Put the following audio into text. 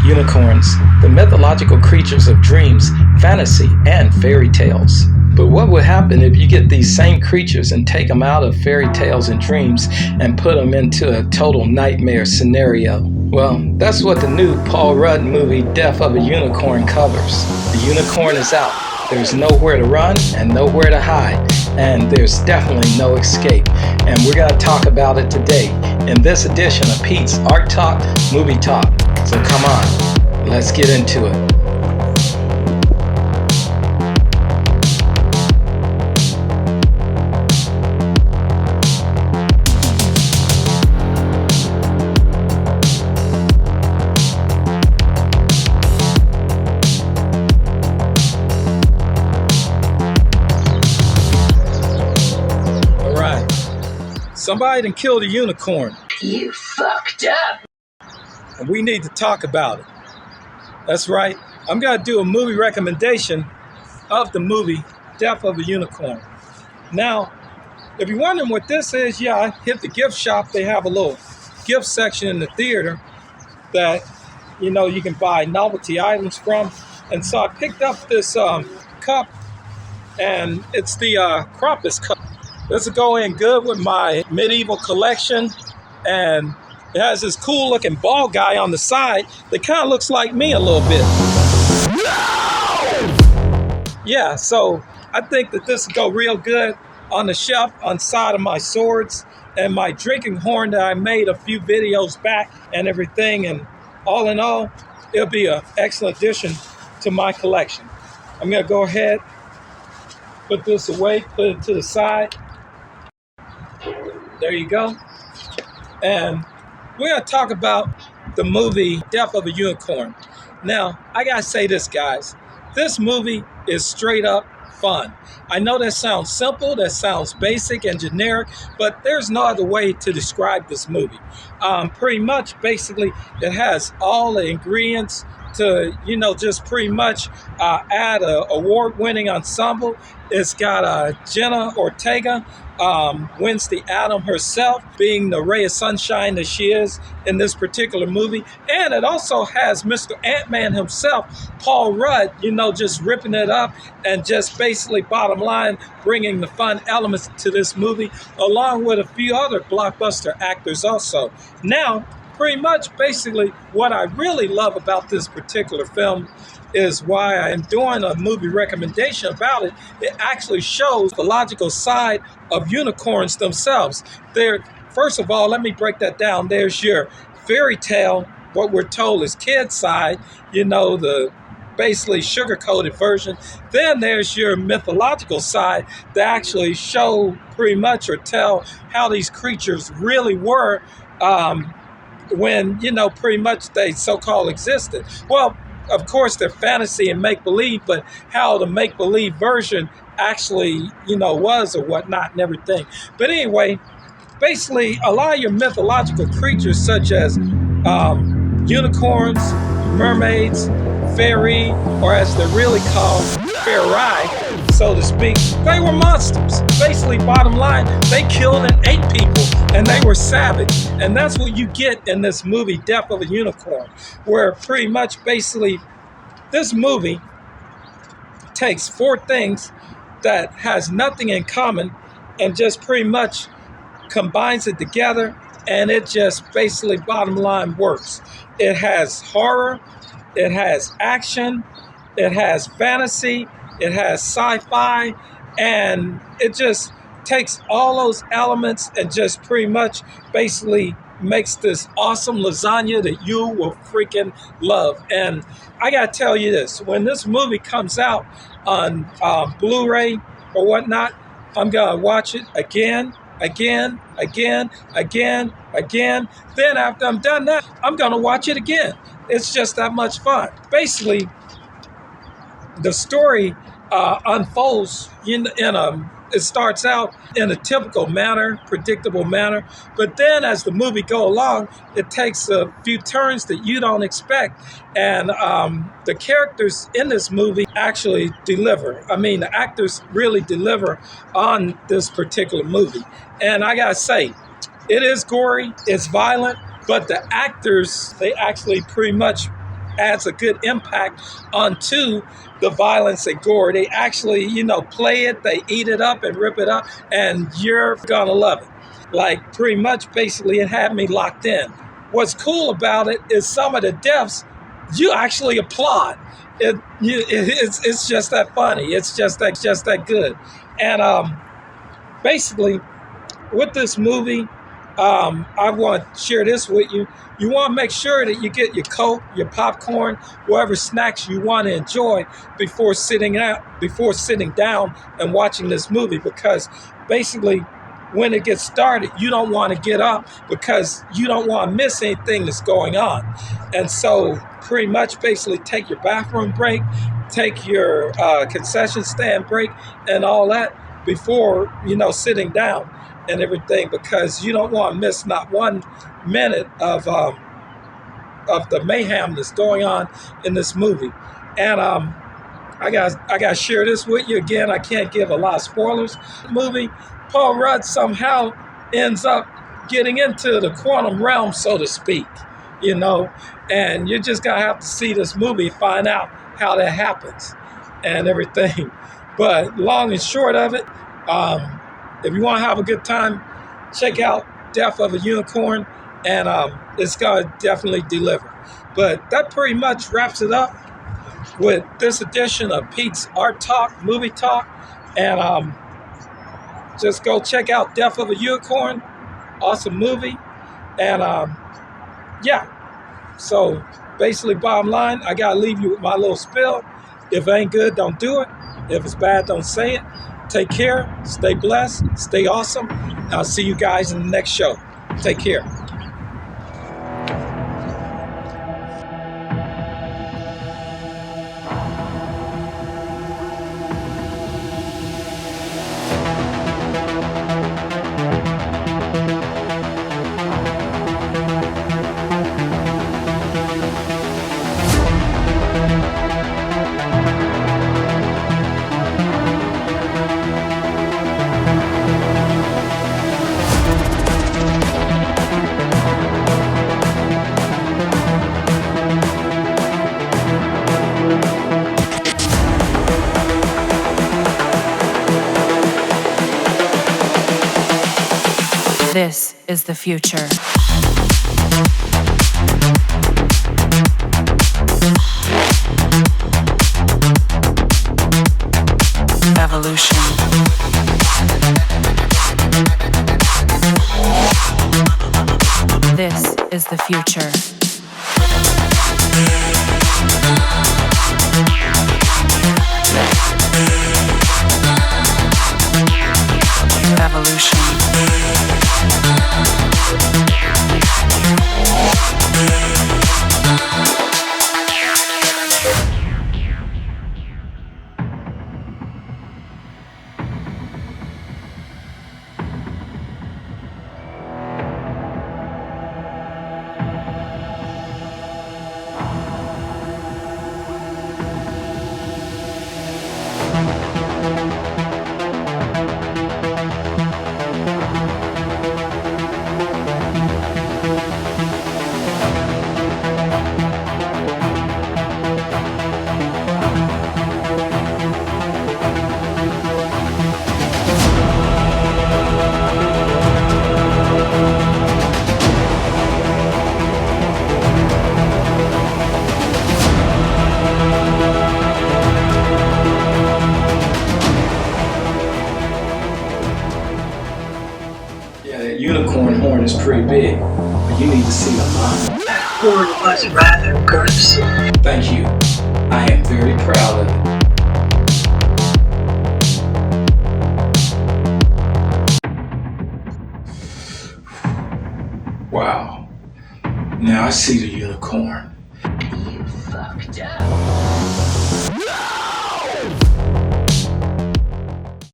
Unicorns, the mythological creatures of dreams, fantasy, and fairy tales. But what would happen if you get these same creatures and take them out of fairy tales and dreams and put them into a total nightmare scenario? Well, that's what the new Paul Rudd movie Death of a Unicorn covers. The unicorn is out. There's nowhere to run and nowhere to hide, and there's definitely no escape. And we're going to talk about it today in this edition of Pete's Art Talk, Movie Talk. So come on, let's get into it. Somebody done killed a unicorn. You fucked up. And we need to talk about it. That's right. I'm going to do a movie recommendation of the movie Death of a Unicorn. Now, if you're wondering what this is, yeah, I hit the gift shop. They have a little gift section in the theater that, you know, you can buy novelty items from. And so I picked up this cup, and it's the Krampus cup. This will go in good with my medieval collection, and it has this cool looking ball guy on the side that kind of looks like me a little bit. Yeah, so I think that this will go real good on the shelf on side of my swords and my drinking horn that I made a few videos back and everything. And all in all, it'll be an excellent addition to my collection. I'm going to go ahead, put this away, put it to the side. There you go. And we're going to talk about the movie Death of a Unicorn. Now, I got to say this, guys. This movie is straight up fun. I know that sounds simple, that sounds basic and generic, but there's no other way to describe this movie. Pretty much, basically, it has all the ingredients to, you know, just pretty much add an award-winning ensemble. It's got Jenna Ortega, Wednesday Adam herself, being the ray of sunshine that she is in this particular movie. And it also has Mr. Ant-Man himself, Paul Rudd, you know, just ripping it up and just basically, bottom line, bringing the fun elements to this movie, along with a few other blockbuster actors also. Now, pretty much, basically, what I really love about this particular film is why I am doing a movie recommendation about it. It actually shows the logical side of unicorns themselves. First of all, let me break that down. There's your fairy tale, what we're told is kid side, you know, the basically sugar-coated version. Then there's your mythological side that actually show pretty much or tell how these creatures really were when, you know, pretty much they so-called existed. Well, of course, they're fantasy and make-believe, but how the make-believe version actually, you know, was or whatnot and everything. But anyway, basically, a lot of your mythological creatures, such as unicorns, mermaids, fairy, or as they're really called, fairy, so to speak, they were monsters. Basically, bottom line, they killed and ate people, and they were savage. And that's what you get in this movie, Death of a Unicorn, where pretty much, basically, this movie takes four things that has nothing in common and just pretty much combines it together, and it just basically, bottom line, works. It has horror, it has action, it has fantasy, it has sci-fi, and it just takes all those elements and just pretty much basically makes this awesome lasagna that you will freaking love. And I gotta tell you this, when this movie comes out on Blu-ray or whatnot, I'm gonna watch it again. Then after I'm done that, I'm gonna watch it again. It's just that much fun. Basically, the story unfolds it starts out in a typical manner, predictable manner, but then as the movie goes along, it takes a few turns that you don't expect. And the characters in this movie actually deliver. I mean, the actors really deliver on this particular movie. And I gotta say, it is gory, it's violent, but the actors, they actually pretty much adds a good impact onto the violence and gore. They actually, play it, they eat it up and rip it up, and you're gonna love it. Like, pretty much, basically, it had me locked in. What's cool about it is some of the deaths you actually applaud. It's just that funny. It's just that good. And basically, with this movie, I want to share this with you. You want to make sure that you get your Coke, your popcorn, whatever snacks you want to enjoy before sitting down and watching this movie, because basically, when it gets started, you don't want to get up because you don't want to miss anything that's going on. And so, pretty much, basically, take your bathroom break, take your concession stand break, and all that before sitting down and everything, because you don't want to miss not 1 minute of the mayhem that's going on in this movie. And I got to share this with you again. I can't give a lot of spoilers. The movie, Paul Rudd somehow ends up getting into the quantum realm, so to speak. And you're just gonna have to see this movie, find out how that happens and everything. But long and short of it, if you want to have a good time, check out Death of a Unicorn, and it's going to definitely deliver. But that pretty much wraps it up with this edition of Pete's Art Talk, Movie Talk. And just go check out Death of a Unicorn. Awesome movie. And yeah, so basically, bottom line, I got to leave you with my little spill. If it ain't good, don't do it. If it's bad, don't say it. Take care, stay blessed, stay awesome. I'll see you guys in the next show. Take care. This is the future. Evolution. This is the future. Evolution. Unicorn horn is pretty big, but you need to see the mine. That horn was rather gruesome. Thank you. I am very proud of it. Wow. Now I see the unicorn. You fucked up.